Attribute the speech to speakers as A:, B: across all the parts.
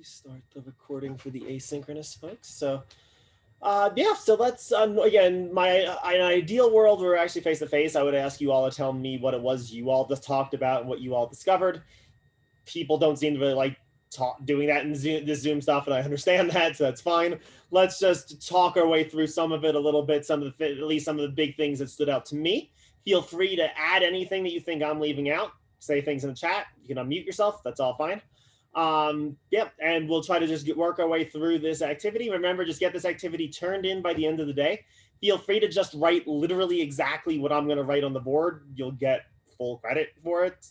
A: Start the recording for the asynchronous folks. So, yeah, so let's, again, in an ideal world where we're actually face to face, I would ask you all to tell me what it was you all just talked about and what you all discovered. People don't seem to really like doing that in this Zoom stuff, and I understand that, so that's fine. Let's just talk our way through some of it a little bit, at least some of the big things that stood out to me. Feel free to add anything that you think I'm leaving out. Say things in the chat. You can unmute yourself. That's all fine. Yep, and we'll try to just work our way through this activity. Remember, just get this activity turned in by the end of the day. Feel free to just write literally exactly what I'm going to write on the board. You'll get full credit for it.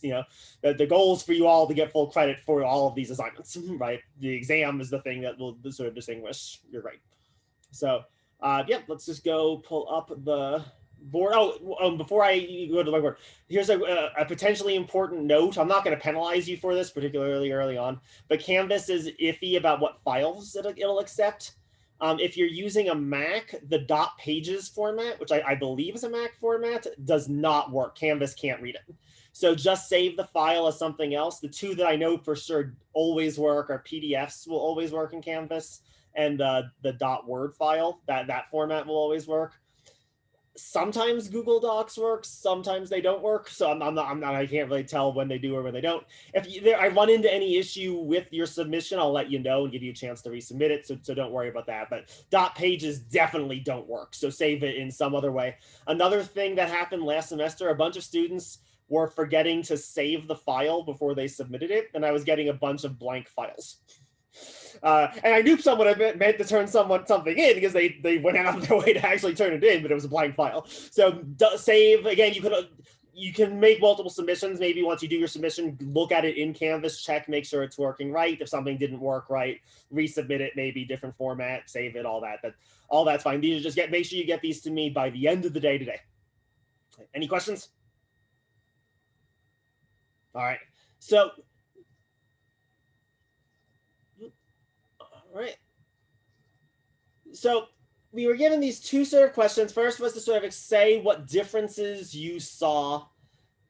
A: The goal is for you all to get full credit for all of these assignments, right? The exam is the thing that will sort of distinguish your grade. So, yep, let's just go pull up the board. Before I go to the whiteboard, here's a potentially important note. I'm not going to penalize you for this, particularly early on, but Canvas is iffy about what files it'll accept. If you're using a Mac, the .pages format, which I believe is a Mac format, does not work. Canvas can't read it. So just save the file as something else. The two that I know for sure always work are PDFs will always work in Canvas, and the .word file, that format will always work. Sometimes Google Docs works, sometimes they don't work. So I can't really tell when they do or when they don't. If I run into any issue with your submission, I'll let you know and give you a chance to resubmit it. So don't worry about that. But pages definitely don't work. So save it in some other way. Another thing that happened last semester, a bunch of students were forgetting to save the file before they submitted it, and I was getting a bunch of blank files. And I knew someone had meant to turn something in because they went out of their way to actually turn it in, but it was a blank file. So save again. You can make multiple submissions. Maybe once you do your submission, look at it in Canvas, check, make sure it's working right. If something didn't work right, resubmit it, maybe different format, save it, all that. But all that's fine. These are just make sure you get these to me by the end of the day today. Any questions? All right. So, all right. So we were given these two sort of questions. First was to sort of say what differences you saw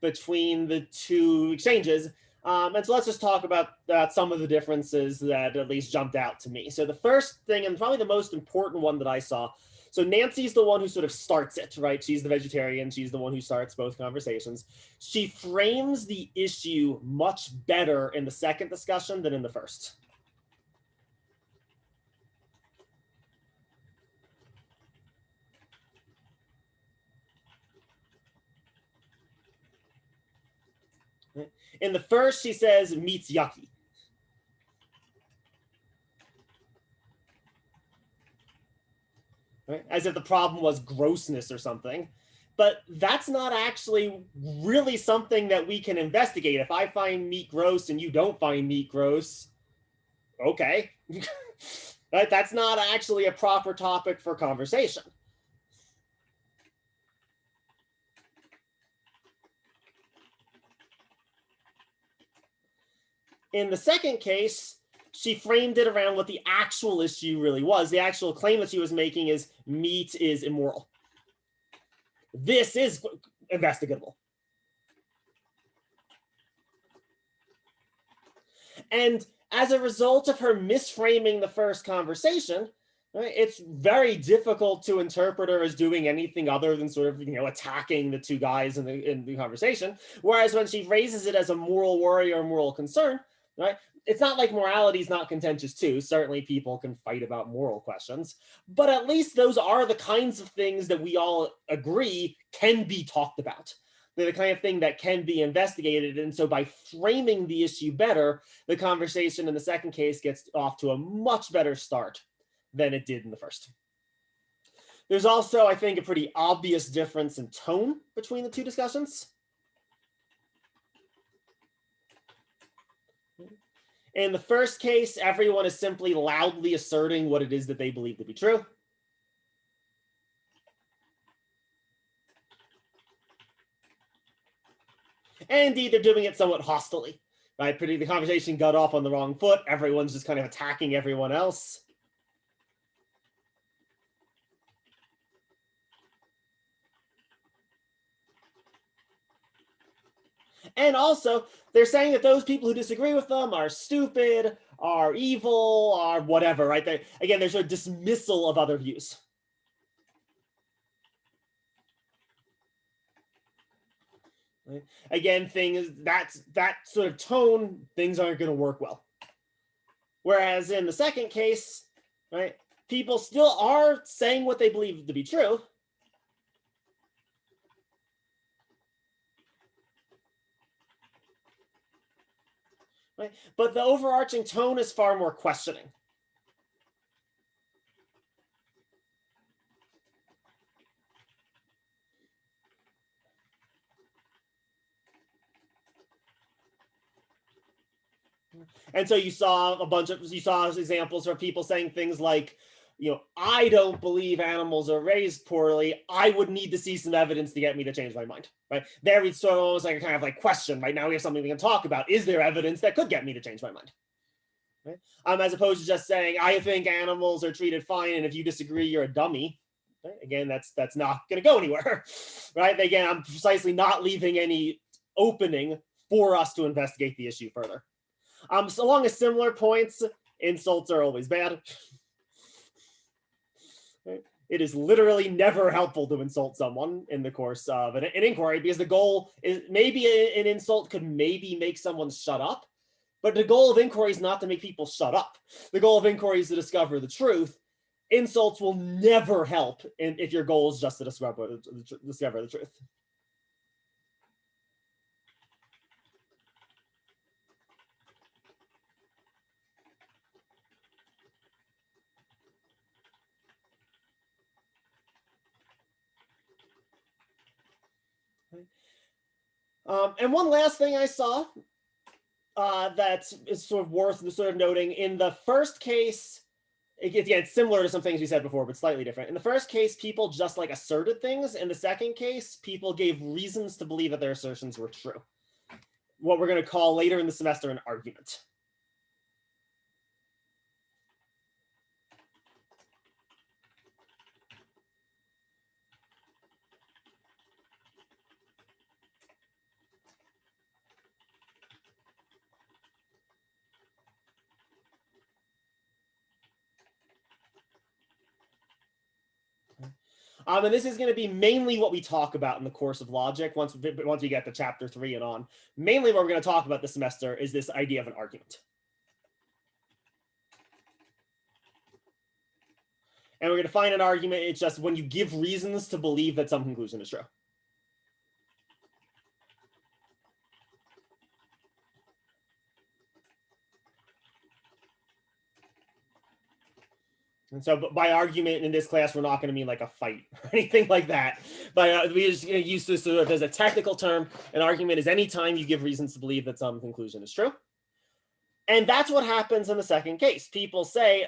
A: between the two exchanges. And so let's just talk about some of the differences that at least jumped out to me. So the first thing, and probably the most important one that I saw, so Nancy's the one who sort of starts it, right? She's the vegetarian. She's the one who starts both conversations. She frames the issue much better in the second discussion than in the first. In the first, she says, meat's yucky. Right? As if the problem was grossness or something. But that's not actually really something that we can investigate. If I find meat gross and you don't find meat gross, okay. Right? That's not actually a proper topic for conversation. In the second case, she framed it around what the actual issue really was. The actual claim that she was making is meat is immoral. This is investigatable. And as a result of her misframing the first conversation, right, it's very difficult to interpret her as doing anything other than sort of, attacking the two guys in the conversation. Whereas when she raises it as a moral worry or moral concern, right, it's not like morality is not contentious too. Certainly people can fight about moral questions, but at least those are the kinds of things that we all agree can be talked about. They're the kind of thing that can be investigated. And so by framing the issue better, the conversation in the second case gets off to a much better start than it did in the first. There's also, I think, a pretty obvious difference in tone between the two discussions. In the first case, everyone is simply loudly asserting what it is that they believe to be true. And indeed, they're doing it somewhat hostilely, right? The conversation got off on the wrong foot. Everyone's just kind of attacking everyone else. And also, they're saying that those people who disagree with them are stupid, are evil, are whatever, right? Again, there's a dismissal of other views. Right? Again, that sort of tone, things aren't going to work well. Whereas in the second case, right, people still are saying what they believe to be true. Right? But the overarching tone is far more questioning. And so you saw examples of people saying things like, I don't believe animals are raised poorly. I would need to see some evidence to get me to change my mind, right? There it's sort of almost like a kind of like question, right? Now we have something we can talk about. Is there evidence that could get me to change my mind? Right? As opposed to just saying, I think animals are treated fine, and if you disagree, you're a dummy. Right? Again, that's not going to go anywhere, right? Again, I'm precisely not leaving any opening for us to investigate the issue further. So along with similar points, insults are always bad. It is literally never helpful to insult someone in the course of an inquiry, because the goal is maybe an insult could maybe make someone shut up, but the goal of inquiry is not to make people shut up. The goal of inquiry is to discover the truth. Insults will never help if your goal is just to discover the truth. And one last thing I saw that is sort of worth sort of noting. In the first case, again, similar to some things we said before, but slightly different. In the first case, people just like asserted things. In the second case, people gave reasons to believe that their assertions were true. What we're going to call later in the semester an argument. And this is going to be mainly what we talk about in the course of logic once we get to chapter 3 and on. Mainly what we're going to talk about this semester is this idea of an argument. And we're going to find an argument. It's just when you give reasons to believe that some conclusion is true. And so by argument in this class, we're not going to mean like a fight or anything like that. But we just use this as a technical term. An argument is any time you give reasons to believe that some conclusion is true. And that's what happens in the second case. People say,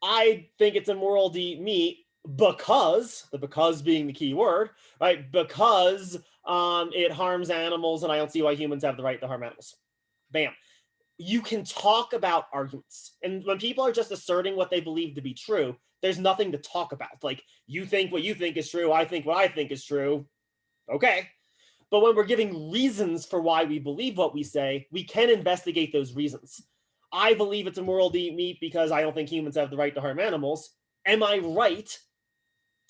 A: I think it's immoral to eat meat because, the because being the key word, right? Because it harms animals, and I don't see why humans have the right to harm animals. Bam. You can talk about arguments. And when people are just asserting what they believe to be true, there's nothing to talk about. Like, you think what you think is true, I think what I think is true. Okay. But when we're giving reasons for why we believe what we say, we can investigate those reasons. I believe it's immoral to eat meat because I don't think humans have the right to harm animals. Am I right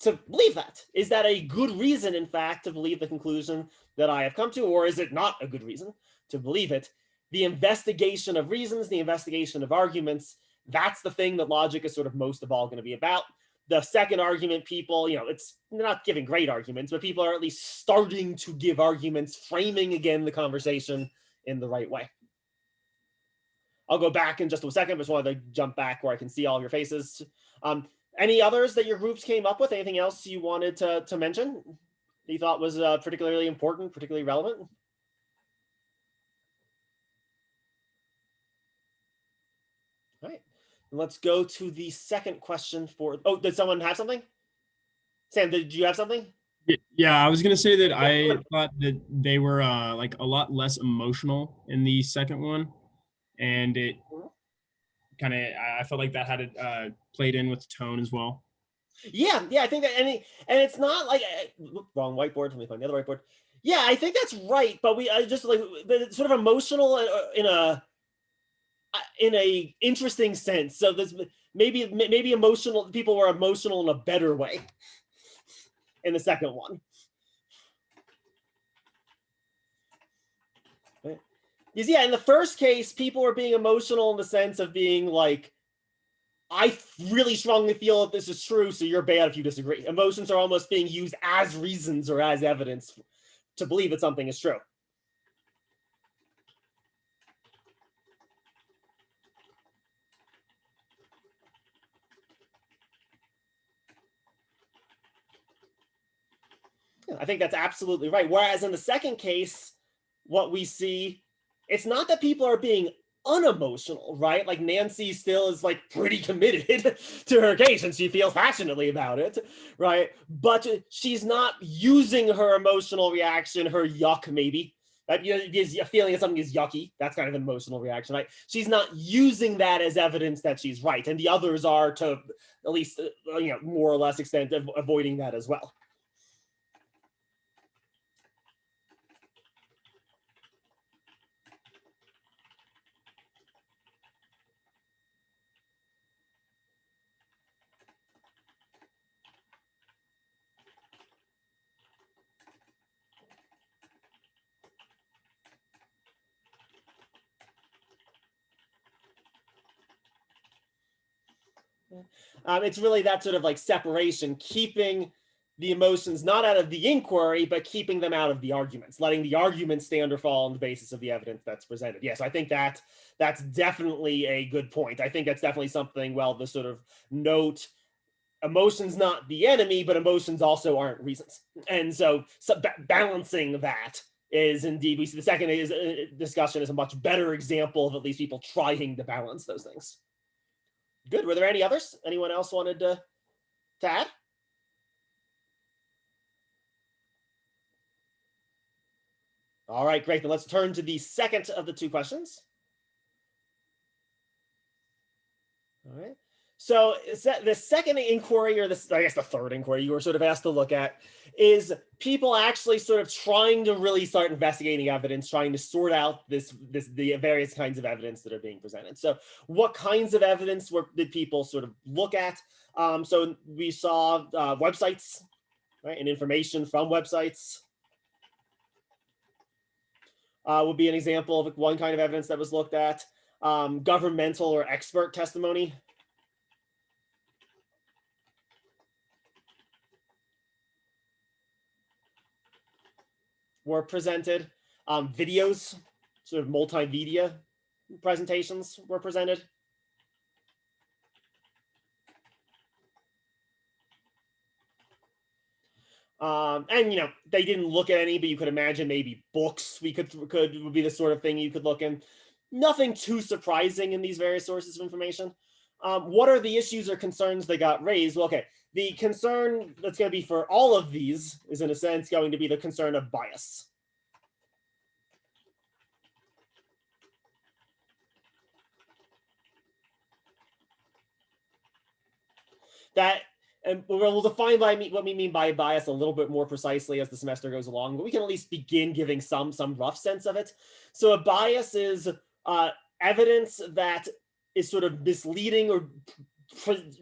A: to believe that? Is that a good reason, in fact, to believe the conclusion that I have come to, or is it not a good reason to believe it? The investigation of reasons, the investigation of arguments, that's the thing that logic is sort of most of all going to be about. The second argument, people, it's not giving great arguments, but people are at least starting to give arguments, framing again the conversation in the right way. I'll go back in just a second, but just wanted to jump back where I can see all of your faces. Any others that your groups came up with? Anything else you wanted to mention that you thought was particularly important, particularly relevant? All right. Let's go to the second question for... Oh, did someone have something? Sam, did you have something?
B: Yeah, I was gonna say that I thought that they were like a lot less emotional in the second one, and it kind of I felt like that had played in with the tone as well.
A: Yeah, I think that, and it's not like wrong whiteboard. Let me find the other whiteboard. Yeah, I think that's right, but we just like sort of emotional in a interesting sense. So this maybe emotional people were emotional in a better way in the second one. Right? Because yeah, in the first case, people were being emotional in the sense of being like, I really strongly feel that this is true, so you're bad if you disagree. Emotions are almost being used as reasons or as evidence to believe that something is true. I think that's absolutely right. Whereas in the second case, what we see, it's not that people are being unemotional, right? Like Nancy still is like pretty committed to her case and she feels passionately about it, right? But she's not using her emotional reaction, her yuck maybe. Gives a feeling that something is yucky. That's kind of an emotional reaction, right? She's not using that as evidence that she's right, and the others are to at least, more or less extent avoiding that as well. It's really that sort of like separation, keeping the emotions not out of the inquiry, but keeping them out of the arguments, letting the arguments stand or fall on the basis of the evidence that's presented. Yes, I think that's definitely a good point. I think that's definitely something, well, the sort of note, emotions not the enemy, but emotions also aren't reasons. And so balancing that is indeed, we see the second is discussion is a much better example of at least people trying to balance those things. Good. Were there any others? Anyone else wanted to add? All right, great. Then let's turn to the second of the two questions. All right. So the second inquiry, or I guess the third inquiry you were sort of asked to look at, is people actually sort of trying to really start investigating evidence, trying to sort out the various kinds of evidence that are being presented. So what kinds of evidence did people sort of look at? So we saw websites, right, and information from websites. Would be an example of one kind of evidence that was looked at. Governmental or expert testimony were presented. Videos, sort of multimedia presentations were presented. And they didn't look at any, but you could imagine maybe books would be the sort of thing you could look in. Nothing too surprising in these various sources of information. What are the issues or concerns that got raised? Well, okay, the concern that's going to be for all of these is in a sense going to be the concern of bias. And we'll define what we mean by bias a little bit more precisely as the semester goes along, but we can at least begin giving some rough sense of it. So a bias is evidence that is sort of misleading or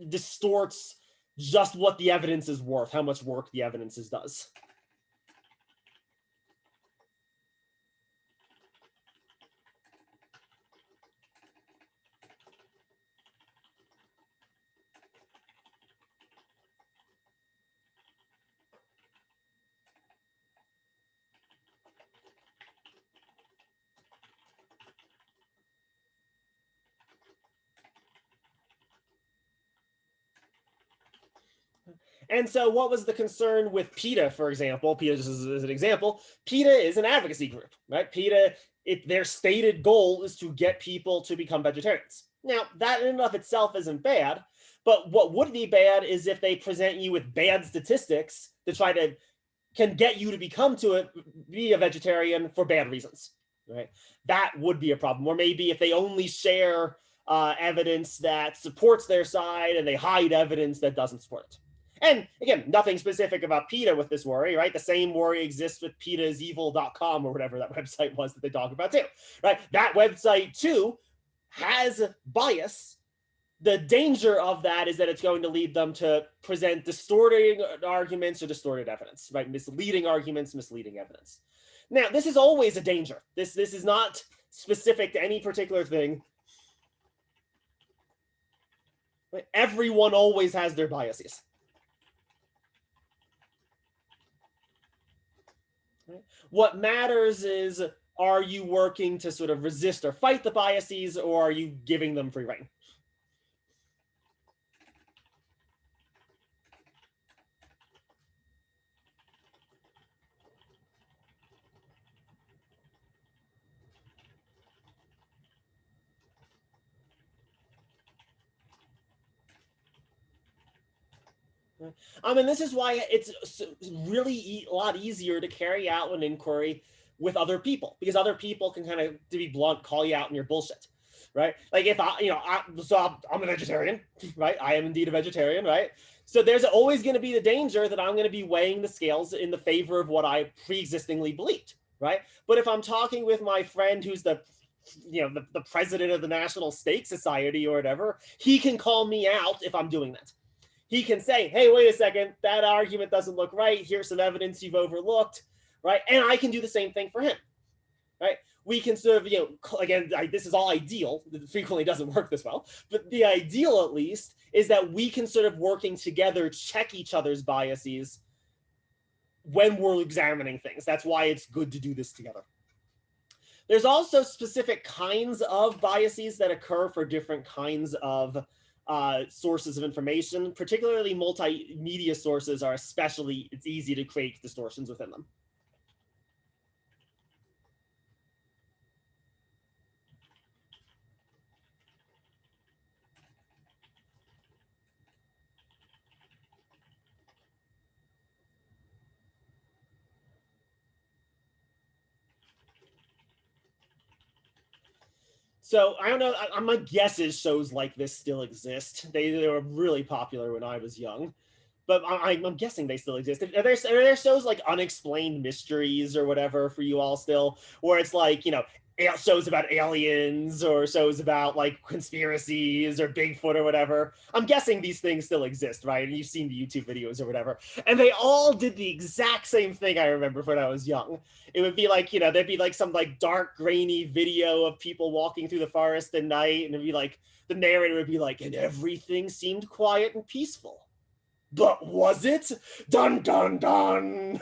A: distorts just what the evidence is worth, how much work the evidence does. And so what was the concern with PETA, for example? PETA, just as an example, PETA is an advocacy group, right? PETA, their stated goal is to get people to become vegetarians. Now, that in and of itself isn't bad, but what would be bad is if they present you with bad statistics to can get you to be a vegetarian for bad reasons, right? That would be a problem. Or maybe if they only share evidence that supports their side and they hide evidence that doesn't support it. And again, nothing specific about PETA with this worry, right? The same worry exists with PETAsevil.com or whatever that website was that they talk about too, right? That website too has bias. The danger of that is that it's going to lead them to present distorting arguments or distorted evidence, right? Misleading arguments, misleading evidence. Now, this is always a danger. This is not specific to any particular thing. Right? Everyone always has their biases. Right? What matters is, are you working to sort of resist or fight the biases, or are you giving them free rein? I mean, this is why it's really a lot easier to carry out an inquiry with other people, because other people can kind of, to be blunt, call you out on your bullshit, right? Like if I'm a vegetarian, right? I am indeed a vegetarian, right? So there's always going to be the danger that I'm going to be weighing the scales in the favor of what I pre-existingly believed, right? But if I'm talking with my friend who's the president of the National Steak Society or whatever, he can call me out if I'm doing that. He can say, hey, wait a second, that argument doesn't look right. Here's some evidence you've overlooked, right? And I can do the same thing for him, right? We can sort of, again, this is all ideal. It frequently doesn't work this well, but the ideal, at least, is that we can sort of, working together, check each other's biases when we're examining things. That's why it's good to do this together. There's also specific kinds of biases that occur for different kinds of sources of information. Particularly multimedia sources are especially, it's easy to create distortions within them. So I don't know. My guess is shows like this still exist. They were really popular when I was young, but I'm guessing they still exist. Are there shows like Unexplained Mysteries or whatever for you all still, where it's like, shows about aliens or shows about like conspiracies or Bigfoot or whatever? I'm guessing these things still exist, right? And you've seen the YouTube videos or whatever. And they all did the exact same thing. I remember when I was young. It would be like, there'd be like some like dark, grainy video of people walking through the forest at night. And it'd be like, the narrator would be like, and everything seemed quiet and peaceful. But was it? Dun, dun, dun.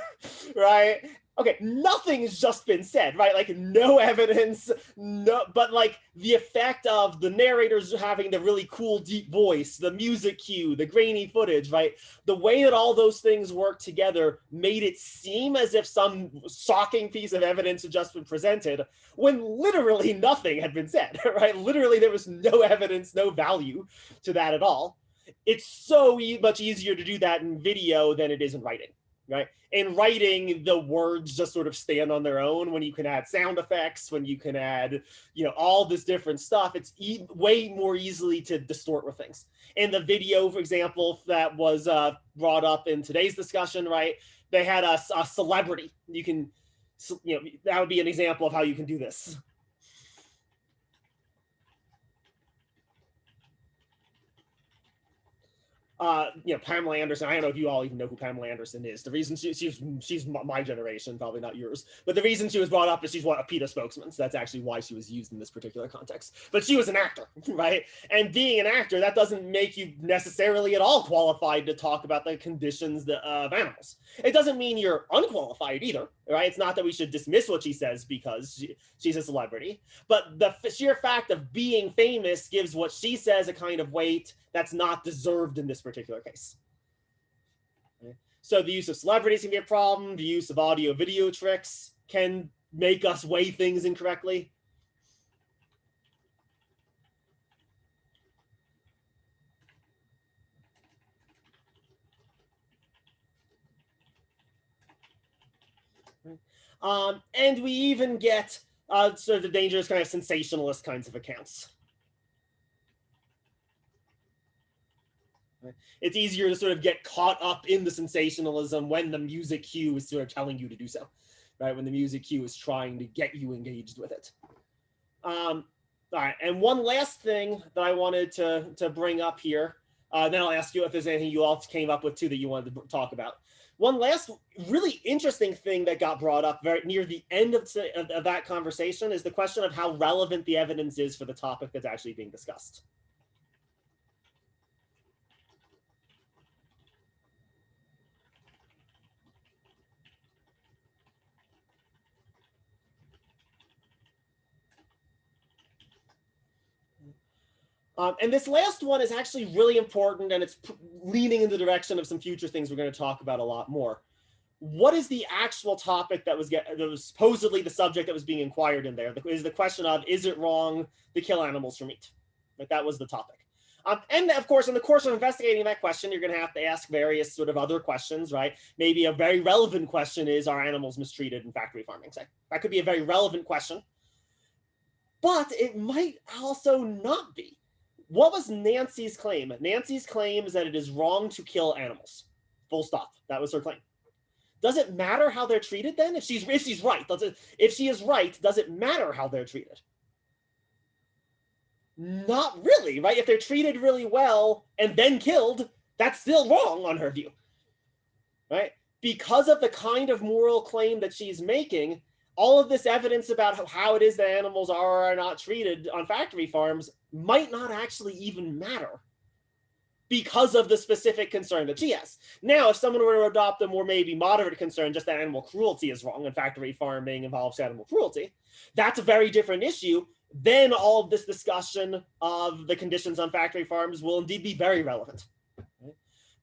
A: Right? Okay, nothing's just been said, right? Like no evidence, but like the effect of the narrators having the really cool deep voice, the music cue, the grainy footage, right? The way that all those things work together made it seem as if some shocking piece of evidence had just been presented when literally nothing had been said, right? Literally there was no evidence, no value to that at all. It's so much easier to do that in video than it is in writing. Right? In writing, the words just sort of stand on their own. When you can add sound effects, when you can add, all this different stuff, it's way more easily to distort with things. In the video, for example, that was brought up in today's discussion, right? They had a celebrity. You can, that would be an example of how you can do this. Pamela Anderson. I don't know if you all even know who Pamela Anderson is. The reason she's my generation, probably not yours, but the reason she was brought up is she's a PETA spokesman. So that's actually why she was used in this particular context. But she was an actor, right? And being an actor, that doesn't make you necessarily at all qualified to talk about the conditions of animals. It doesn't mean you're unqualified either, right? It's not that we should dismiss what she says because she's a celebrity, but the sheer fact of being famous gives what she says a kind of weight that's not deserved in this particular case. Okay. So the use of celebrities can be a problem. The use of audio video tricks can make us weigh things incorrectly. And we even get sort of the dangerous kind of sensationalist kinds of accounts. Right? It's easier to sort of get caught up in the sensationalism when the music cue is sort of telling you to do so, right? When the music cue is trying to get you engaged with it. All right, and one last thing that I wanted to bring up here, then I'll ask you if there's anything you all came up with too that you wanted to talk about. One last really interesting thing that got brought up very near the end of that conversation is the question of how relevant the evidence is for the topic that's actually being discussed. And this last one is actually really important, and it's leaning in the direction of some future things we're going to talk about a lot more. What is the actual topic that was supposedly the subject that was being inquired in there? Is the question of, is it wrong to kill animals for meat? Like, that was the topic. And of course, in the course of investigating that question, you're going to have to ask various sort of other questions, right? Maybe a very relevant question is, are animals mistreated in factory farming? So that could be a very relevant question, but it might also not be. What was Nancy's claim? Nancy's claim is that it is wrong to kill animals. Full stop. That was her claim. Does it matter how they're treated then? If she's right, if she is right, does it matter how they're treated? Not really, right? If they're treated really well and then killed, that's still wrong on her view, right? Because of the kind of moral claim that she's making, all of this evidence about how it is that animals are or are not treated on factory farms might not actually even matter because of the specific concern that she has. Now, if someone were to adopt a more maybe moderate concern, just that animal cruelty is wrong and factory farming involves animal cruelty, that's a very different issue. Then all of this discussion of the conditions on factory farms will indeed be very relevant, right?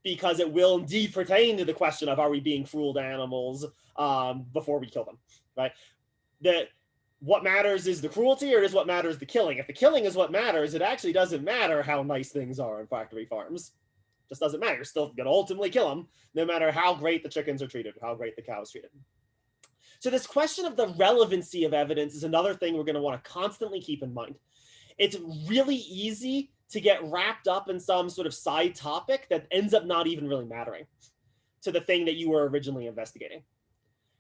A: Because it will indeed pertain to the question of, are we being cruel to animals before we kill them, right? That what matters is the cruelty, or is what matters the killing? If the killing is what matters, it actually doesn't matter how nice things are in factory farms. It just doesn't matter. You're still going to ultimately kill them, no matter how great the chickens are treated, how great the cows are treated. So this question of the relevancy of evidence is another thing we're going to want to constantly keep in mind. It's really easy to get wrapped up in some sort of side topic that ends up not even really mattering to the thing that you were originally investigating.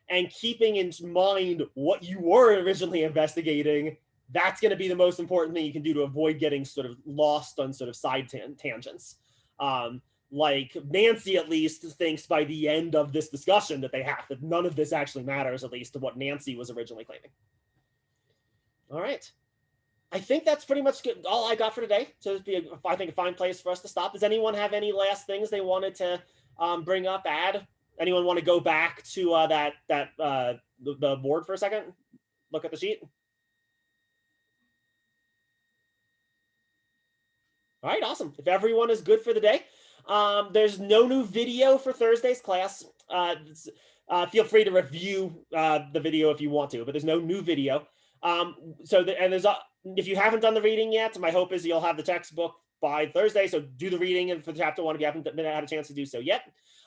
A: And keeping in mind what you were originally investigating, that's going to be the most important thing you can do to avoid getting sort of lost on sort of side tangents. Like Nancy at least thinks by the end of this discussion that none of this actually matters, at least to what Nancy was originally claiming. All right. I think that's pretty much all I got for today. So it'd be, I think, a fine place for us to stop. Does anyone have any last things they wanted to bring up, add? Anyone want to go back to the board for a second? Look at the sheet. All right, awesome. If everyone is good for the day, there's no new video for Thursday's class. Feel free to review the video if you want to, but there's no new video. If you haven't done the reading yet, my hope is you'll have the textbook by Thursday. So do the reading for chapter 1 if you haven't had a chance to do so yet.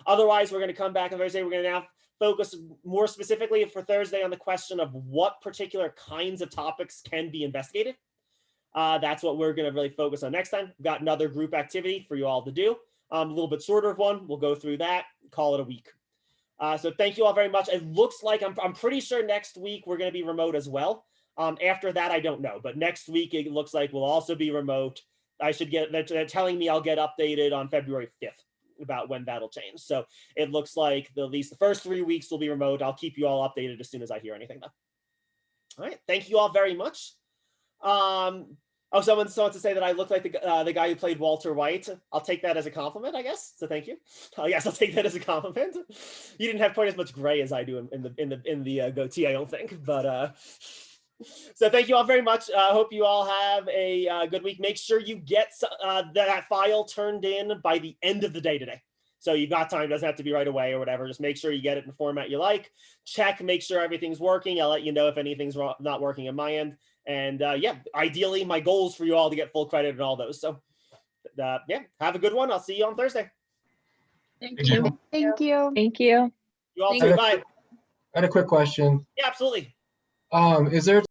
A: Otherwise, we're going to come back on Thursday. We're going to now focus more specifically for Thursday on the question of what particular kinds of topics can be investigated. That's what we're going to really focus on next time. We've got another group activity for you all to do. A little bit shorter of one. We'll go through that, call it a week. So thank you all very much. It looks like I'm pretty sure next week we're going to be remote as well. After that, I don't know. But next week, it looks like we'll also be remote. They're telling me I'll get updated on February 5th about when that'll change. So it looks like at least the first 3 weeks will be remote. I'll keep you all updated as soon as I hear anything though. All right. Thank you all very much. Someone wants to say that I look like the guy who played Walter White. I'll take that as a compliment, I guess. So thank you. Yes, I'll take that as a compliment. You didn't have quite as much gray as I do in the goatee, I don't think. But so thank you all very much. I hope you all have a good week. Make sure you get that file turned in by the end of the day today. So you've got time. It doesn't have to be right away or whatever. Just make sure you get it in the format you like. Check, make sure everything's working. I'll let you know if anything's not working on my end. And yeah, ideally, my goal is for you all to get full credit and all those. So yeah, have a good one. I'll see you on Thursday.
C: Thank you.
D: Thank you.
C: Thank you.
A: You all too. Bye.
E: I had a quick question.
A: Yeah, absolutely.
E: Is there